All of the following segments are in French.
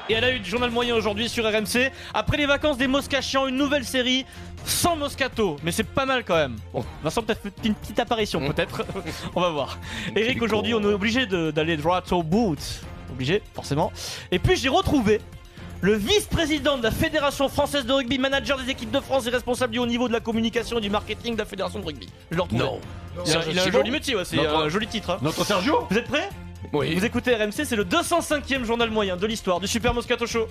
Et à la une du journal moyen aujourd'hui sur RMC, après les vacances des Moscachians, une nouvelle série sans Moscato, mais c'est pas mal quand même. Bon, Vincent peut-être fait une petite apparition peut-être, on va voir. Eric, aujourd'hui on est obligé d'aller droit au but, obligé forcément. Et puis j'ai retrouvé le vice-président de la Fédération Française de Rugby, manager des équipes de France et responsable du haut niveau de la communication et du marketing de la Fédération de Rugby. Je l'ai retrouvé. Non. Il a un joli métier, ouais, c'est un joli titre. Hein. Notre Sergio. Vous êtes prêts ? Oui. Vous écoutez RMC, c'est le 205e journal moyen de l'histoire du Super Moscato Show.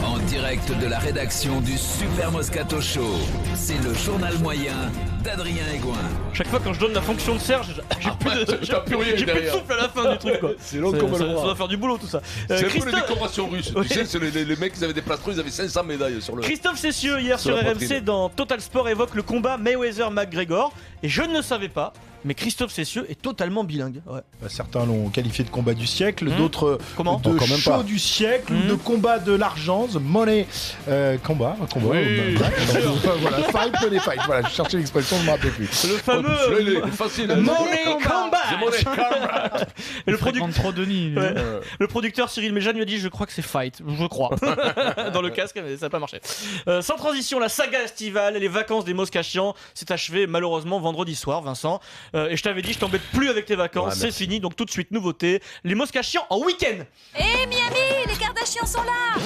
En direct de la rédaction du Super Moscato Show, c'est le journal moyen d'Adrien Aigouin. Chaque fois quand je donne la fonction de Serge, j'ai plus de souffle à la fin du truc quoi. C'est long comme le Ça bras. doit faire du boulot tout ça. C'est un peu les décorations russes. Oui. Tu sais, c'est les mecs, ils avaient des plastrons, ils avaient 500 médailles sur le. Christophe Cessieux hier Sur sur la RMC poitrine. dans Total Sport évoque le combat Mayweather-McGregor et je ne le savais pas, mais Christophe Cessieux est totalement bilingue. Ouais. Certains l'ont qualifié de combat du siècle, d'autres Comment de quand même show pas. du siècle, ou de combat de l'argent, the money, combat. Oui. Voilà, fight, money fight. Voilà, je cherchais l'expression, je ne me rappelais plus. Le fameux Facile. Money Combat. Et le, trop Denis. Ouais. Le producteur Cyril Méjean lui a dit je crois que c'est fight, je crois, dans le casque, mais ça n'a pas marché. Sans transition, la saga estivale et les vacances des Moscachians s'est achevée malheureusement vendredi soir, Vincent. Et je t'avais dit, je t'embête plus avec tes vacances, c'est fini, donc tout de suite, nouveauté, les Moscachians en week-end. Eh Miami, les Kardashians sont là.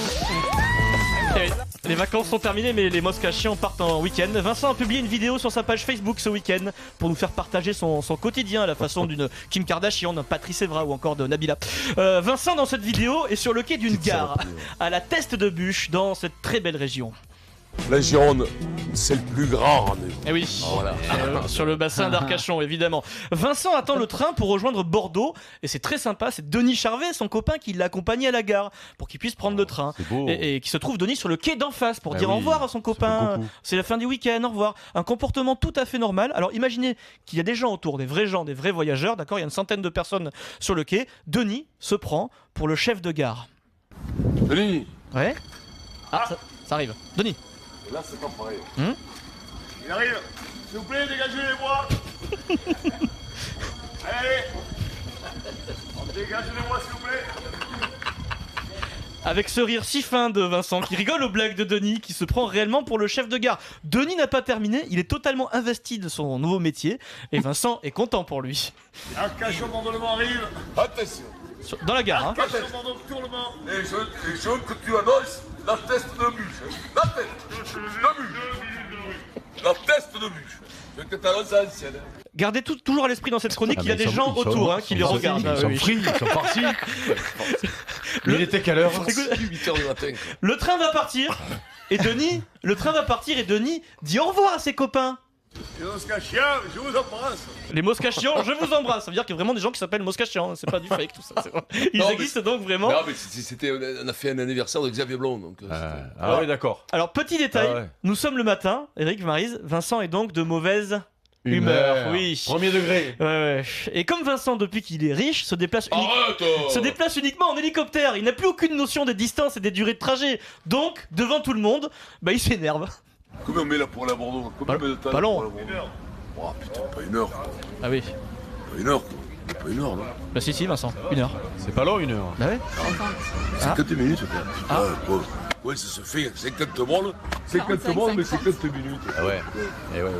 Les vacances sont terminées, mais les Moscachians partent en week-end. Vincent a publié une vidéo sur sa page Facebook ce week-end pour nous faire partager son quotidien à la façon d'une Kim Kardashian, d'un Patrice Evra ou encore de Nabila. Vincent, dans cette vidéo, est sur le quai d'une gare à la Teste de Bûche, dans cette très belle région. La Gironde, c'est le plus grand rendez-vous. Eh oui, sur le bassin d'Arcachon, évidemment. Vincent attend le train pour rejoindre Bordeaux, et c'est très sympa, c'est Denis Charvet, son copain, qui l'a accompagné à la gare, pour qu'il puisse prendre le train. C'est beau. Et qui se trouve, Denis, sur le quai d'en face, pour dire oui, au revoir à son copain. C'est la fin du week-end, au revoir. Un comportement tout à fait normal. Alors imaginez qu'il y a des gens autour, des vrais gens, des vrais voyageurs, d'accord. Il y a une centaine de personnes sur le quai. Denis se prend pour le chef de gare. Denis, Ouais. Ah, ça arrive. Denis. là c'est pas pareil. Il arrive. S'il vous plaît, dégagez les bois. Allez. Dégagez les bois, s'il vous plaît. Avec ce rire si fin de Vincent qui rigole aux blagues de Denis qui se prend réellement pour le chef de gare. Denis n'a pas terminé, il est totalement investi de son nouveau métier et Vincent est content pour lui. Arcachon, Mandement arrive. Attention. Dans la gare, hein. Arcachon, Mandement, tournement. Les jeunes que tu annonces, la teste de bûche. La tête de bûche. La teste de bûche. Je veux que tu annonces à l'ancienne. Gardez toujours à l'esprit dans cette chronique qu'il y a des gens autour qui les regardent. Ah, oui. Ils sont partis. Le- Il était quelle heure? 8h du matin. Le train va partir et Denis dit au revoir à ses copains. Les Moscachiens, je vous embrasse. Les Moscachians, je vous embrasse. Ça veut dire qu'il y a vraiment des gens qui s'appellent Moscachians, c'est pas du fake tout ça. c'est vrai. Ils Non, mais existent donc vraiment. Non, mais on a fait un anniversaire de Xavier Blond. Donc, Ah oui, d'accord. Alors petit détail, Ah ouais. nous sommes le matin, Eric, Maryse, Vincent est donc de mauvaise humeur. Oui. Premier degré. Ouais. Et comme Vincent, depuis qu'il est riche, se déplace, Arrête se déplace uniquement en hélicoptère. Il n'a plus aucune notion des distances et des durées de trajet. Donc, devant tout le monde, il s'énerve. Combien on met là pour aller à Bordeaux? Combien de temps pas long. pour aller à Bordeaux? Oh putain, pas une heure. Quoi. Ah oui. Pas une heure, quoi. Pas une heure, non? Bah si, Vincent, 1 heure. C'est pas long, 1 heure. Bah ouais. 50 minutes, quoi. Ouais, ça se fait 50 bornes. 50 bornes, mais 50 minutes. Ah ouais. Et ouais.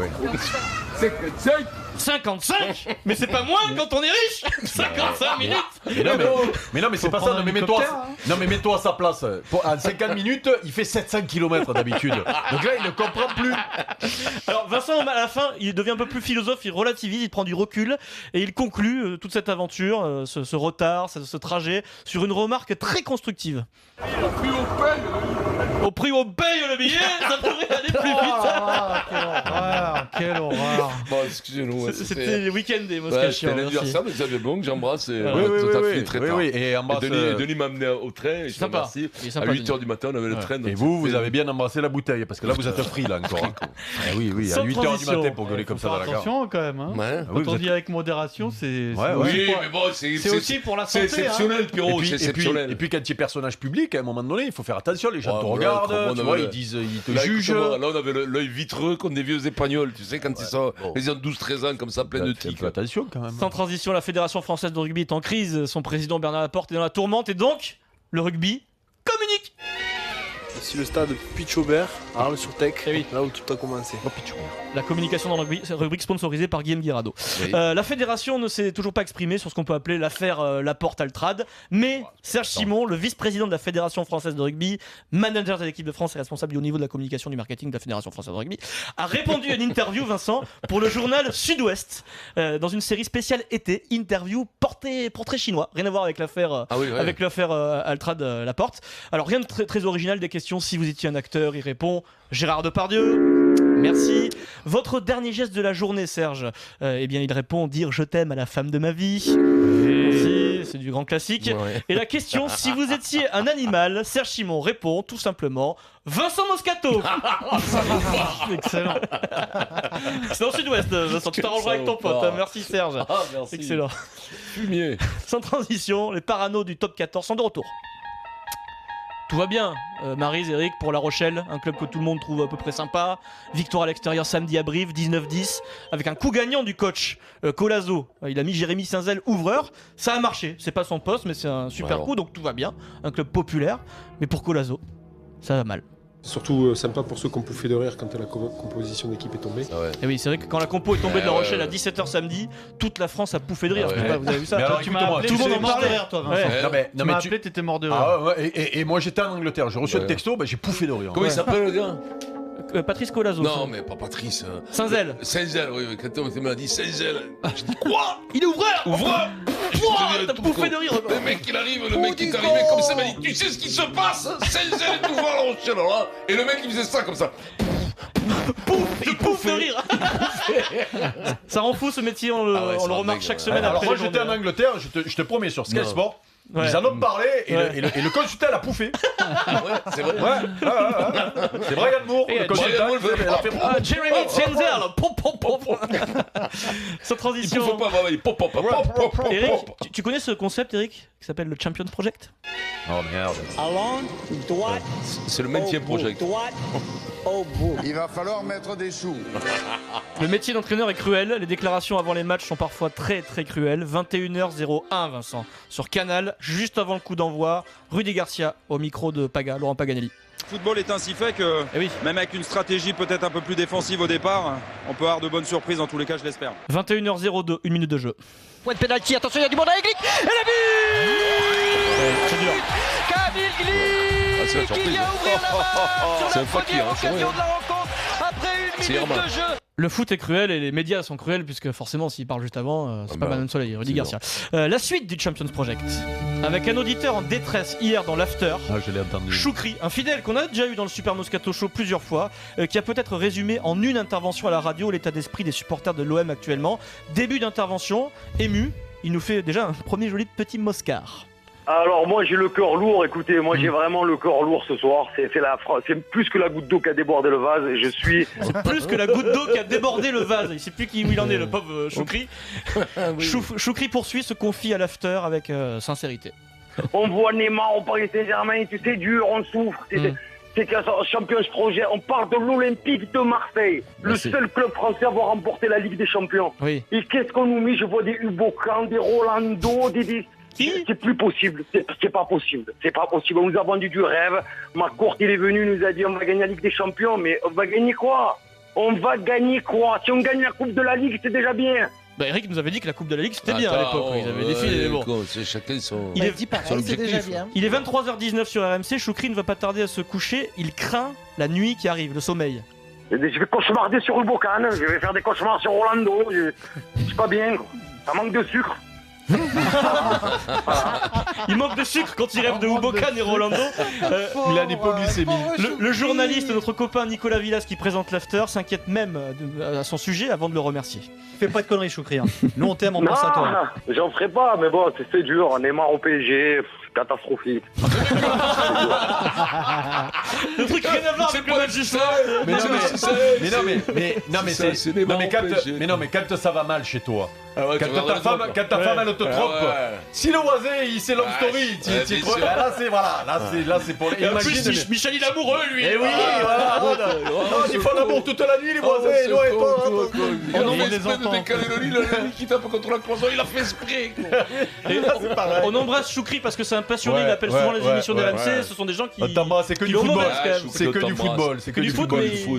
55. 55. Mais c'est pas moins quand on est riche. 55 minutes. Mais non, mais c'est pas ça. Non, mais mets-toi à sa place. En 50 minutes, il fait 700 km d'habitude. Donc là, il ne comprend plus. Alors Vincent, à la fin, il devient un peu plus philosophe, il relativise, il prend du recul et il conclut toute cette aventure, ce retard, ce trajet, sur une remarque très constructive. Au prix où on paye le billet, ça pourrait aller plus vite. Quelle horreur. Bon, excusez-nous. C'était le week-end des Ouais, Moscachians. c'était l'anniversaire de Xavier Blond que j'embrasse. Et Oui, ta fille très tard. Et embrasse, Denis m'a amené au train. Et je te Sympa. remercie. Il est À sympa, 8h du matin, on avait le train. donc Et vous c'était- avez bien embrassé la bouteille, parce que là, vous êtes free, là, encore. Hein. Oui, à Sans 8h du transition. matin pour gueuler comme ça dans la gare. Attention quand même. Hein. Ouais. Ah Quand oui, vous on êtes- dit avec modération, c'est. Ouais, Oui, pour- mais bon, c'est aussi pour la c'est santé. exceptionnel, Pierrot, c'est exceptionnel. Et puis quand tu es personnage public, à un moment donné, il faut faire attention, les gens Ouais, te voilà, comment regardent, on tu avait vois, le- ils te Là, jugent. écoute-moi, là, on avait l'œil vitreux comme des vieux épagnols, tu sais, quand ils sont ils ont 12-13 ans, comme ça, plein de tics. Fais attention quand même. Sans transition, la Fédération Française de Rugby est en crise. Son président Bernard Laporte est dans la tourmente et donc le rugby communique. Ici le stade Pitch-Aubert, à Arles-sur-Tech, là où tout a commencé. La communication dans la rubrique sponsorisée par Guillaume Guirado. Oui. La fédération ne s'est toujours pas exprimée sur ce qu'on peut appeler l'affaire Laporte-Altrad, mais Serge Simon, le vice-président de la Fédération française de rugby, manager de l'équipe de France et responsable au niveau de la communication du marketing de la Fédération française de rugby, a répondu à une interview, Vincent, pour le journal Sud-Ouest, dans une série spéciale été, interview portrait chinois, rien à voir avec l'affaire avec l'affaire Altrad-Laporte. Alors rien de très original, des questions. Si vous étiez un acteur, il répond Gérard Depardieu. Merci. Votre dernier geste de la journée, Serge. Eh bien, il répond dire je t'aime à la femme de ma vie. Merci, c'est du grand classique. Ouais. Et la question, si vous étiez un animal, Serge Simon répond tout simplement Vincent Moscato. Excellent. C'est dans le Sud-Ouest, Vincent. Tu t'arrangeras avec ton pote. Merci, Serge. Merci. Excellent. Fumier. Sans transition, les paranos du top 14 sont de retour. Tout va bien, Maryse, Eric, pour La Rochelle, un club que tout le monde trouve à peu près sympa. Victoire à l'extérieur samedi à Brive, 19-10, avec un coup gagnant du coach Colazo. Il a mis Jérémy Saint-Zel ouvreur, ça a marché. C'est pas son poste, mais c'est un super coup, donc tout va bien. Un club populaire, mais pour Colazo, ça va mal. C'est surtout sympa pour ceux qui ont pouffé de rire quand la composition d'équipe est tombée. Et oui, c'est vrai que quand la compo est tombée de La Rochelle à 17h samedi, toute la France a pouffé de rire. Je sais pas, vous avez vu ça? Mais alors, Tu m'as appelé, tout le monde en mort de parlait. rire, toi, Vincent. Tu m'as appelé, t'étais mort de rire. Ah ouais, et moi j'étais en Angleterre, j'ai reçu le texto, j'ai pouffé de rire. Comment il s'appelle le gars? Patrice Colazo. Non, mais pas Patrice. Saint-Zel. Saint-Zel, oui, quand on m'a dit Saint-Zel. J'ai dit quoi? Il est ouvreur. Ouvreur. T'as bouffé de rire. Le mec il arrive, le mec qui est arrivé comme ça, il m'a dit tu sais ce qui se passe? Saint-Zel est ouvreur à La Rochelle, alors là. Et le mec il faisait ça comme ça. Il pouffe de rire. Ça rend fou ce métier, on le remarque chaque semaine. Alors après moi les j'étais en journées. Angleterre, je te promets, sur Sky Non. Sport, Ouais. ils en ont parlé et, Ouais. et le consultant a pouffé. C'est vrai. C'est Brian Moore, Et le consultant. Brian Moore, il a fait- Ah, Jeremy Saint-Zel. Pom, pom, pom. Sans Il transition. faut pas vraiment, il pop, pop, pop, pop, pop, Eric, pop. tu connais ce concept, Eric, qui s'appelle le Champions Project? Oh merde. C'est le maintien project. Il va falloir mettre des sous. Le métier d'entraîneur est cruel, les déclarations avant les matchs sont parfois très très cruelles. 21h01, Vincent, sur Canal, juste avant le coup d'envoi, Rudy Garcia au micro de Laurent Paganelli. Le football est ainsi fait que même avec une stratégie peut-être un peu plus défensive au départ, on peut avoir de bonnes surprises, en tous les cas je l'espère. 21h02, 1 minute de jeu. Point de pénalty, attention, il y a du monde avec Glick. Et la but C'est dur. Kamil Ah, c'est la Glick qui surprise. vient ouvrir la main C'est sur un la fakir, première c'est occasion vrai. de la rencontre après C'est une minute Irma. de jeu. Le foot est cruel et les médias sont cruels puisque forcément s'ils parlent juste avant, c'est pas Manon Soleil, Rudy Garcia. La suite du Champions Project, avec un auditeur en détresse hier dans l'after, Je l'ai entendu. Choukri, un fidèle qu'on a déjà eu dans le Super Moscato Show plusieurs fois, qui a peut-être résumé en une intervention à la radio l'état d'esprit des supporters de l'OM actuellement. Début d'intervention, ému, il nous fait déjà un premier joli petit moscar. Alors moi j'ai le cœur lourd, écoutez, moi j'ai vraiment le cœur lourd ce soir, c'est plus que la goutte d'eau qui a débordé le vase et je suis... C'est plus que la goutte d'eau qui a débordé le vase, il sait plus où il en est le pauvre Choukri. Choukri poursuit, se confie à l'after avec sincérité. On voit Neymar au Paris Saint-Germain, tu sais, dur, on souffre, c'est qu'un Champions Projet, on parle de l'Olympique de Marseille, le seul club français à avoir remporté la Ligue des Champions. Oui. Et qu'est-ce qu'on nous met? Je vois des Hugo Khan, des Rolando, des... C'est plus possible, c'est pas possible, c'est pas possible. On nous a vendu du rêve. McCourt il est venu, nous a dit on va gagner la Ligue des Champions, mais on va gagner quoi? On va gagner quoi? Si on gagne la Coupe de la Ligue, c'est déjà bien. Bah Eric nous avait dit que la Coupe de la Ligue c'était bien à l'époque, ils avaient défilé, mais bon. C'est chacun son. Il est dit pareil, c'est déjà bien. Il est 23h19 sur RMC, Choukri ne va pas tarder à se coucher, il craint la nuit qui arrive, le sommeil. Je vais cauchemarder sur Hugo Khan, je vais faire des cauchemars sur Rolando, c'est pas bien, quoi. Ça manque de sucre. Il manque de sucre quand il rêve de Hubocan et Rolando. Il a une hypoglycémie. Le journaliste, notre copain Nicolas Villas qui présente l'after, s'inquiète même à son sujet avant de le remercier. Fais pas de conneries, Choukri. Nous on t'aime, on pense à toi. Non, j'en ferai pas, mais bon, c'est dur, Neymar au PSG, catastrophique. Le truc rien à voir avec le match du soir. Mais non, mais quand ça va mal chez toi, quand ta femme elle te trompe, si le voisin il sait love story, là c'est pour les. Et en plus, Michel il est amoureux lui. Eh oui, voilà. Ils font l'amour toute la nuit les voisins. On a exprès de décaler le lit, le lit qui tape contre la cloison, il a fait exprès. On embrasse Choukri parce que c'est un passionné, il appelle souvent les émissions de RMC, ce sont des gens qui. C'est que du football. C'est que du football. C'est que du foot,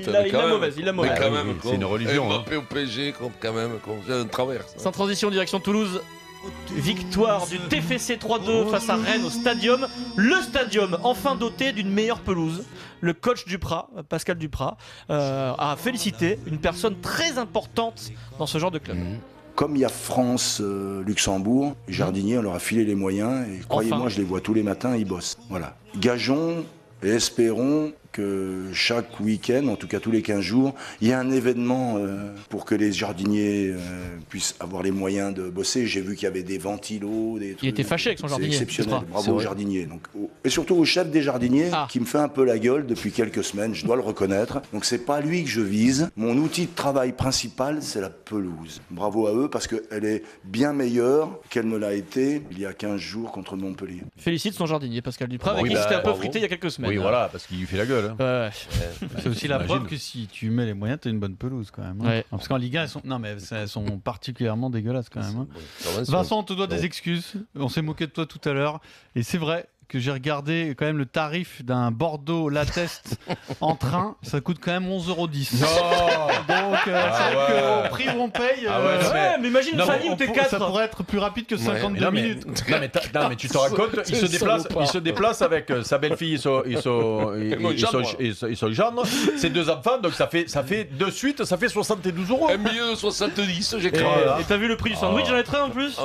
mais il a mauvaise. Mais quand même, c'est une religion. Mbappé au PSG, quand même, un travers. Sans transition, direction Toulouse. Victoire du TFC 3-2 face à Rennes au Stadium. Le Stadium, enfin doté d'une meilleure pelouse. Le coach Duprat, Pascal Duprat, a félicité une personne très importante dans ce genre de club. Comme il y a France-Luxembourg, les jardiniers, on leur a filé les moyens et croyez-moi, je les vois tous les matins, ils bossent. Voilà. Gageons et espérons que chaque week-end, en tout cas tous les 15 jours, il y a un événement pour que les jardiniers puissent avoir les moyens de bosser. J'ai vu qu'il y avait des ventilos, des trucs. Il était fâché avec son jardinier. C'est exceptionnel, bravo aux jardiniers. Donc, et surtout au chef des jardiniers qui me fait un peu la gueule depuis quelques semaines, je dois le reconnaître. Donc c'est pas lui que je vise. Mon outil de travail principal, c'est la pelouse. Bravo à eux parce qu'elle est bien meilleure qu'elle ne l'a été il y a 15 jours contre Montpellier. Félicite son jardinier, Pascal Duprat, avec qui c'était un peu frité il y a quelques semaines. Oui, voilà, parce qu'il lui fait la gueule. C'est aussi la preuve que si tu mets les moyens, t'as une bonne pelouse quand même. Hein. Parce qu'en Ligue 1, elles sont particulièrement dégueulasses quand même. Hein. Vincent, on te doit des excuses. On s'est moqué de toi tout à l'heure. Et c'est vrai que j'ai regardé quand même le tarif d'un Bordeaux Lateste en train. Ça coûte quand même 11,10 €. Donc, c'est vrai qu'au prix où on paye. Mais imagine une famille où t'es 4. Ça pourrait être plus rapide que 52 minutes. Non, mais tu te rends compte, il se déplace avec sa belle-fille et son gendre, ses deux enfants, donc ça fait de suite, ça fait 72 €. Un billet de 70, j'ai cru. Et t'as vu le prix du sandwich dans les trains en plus?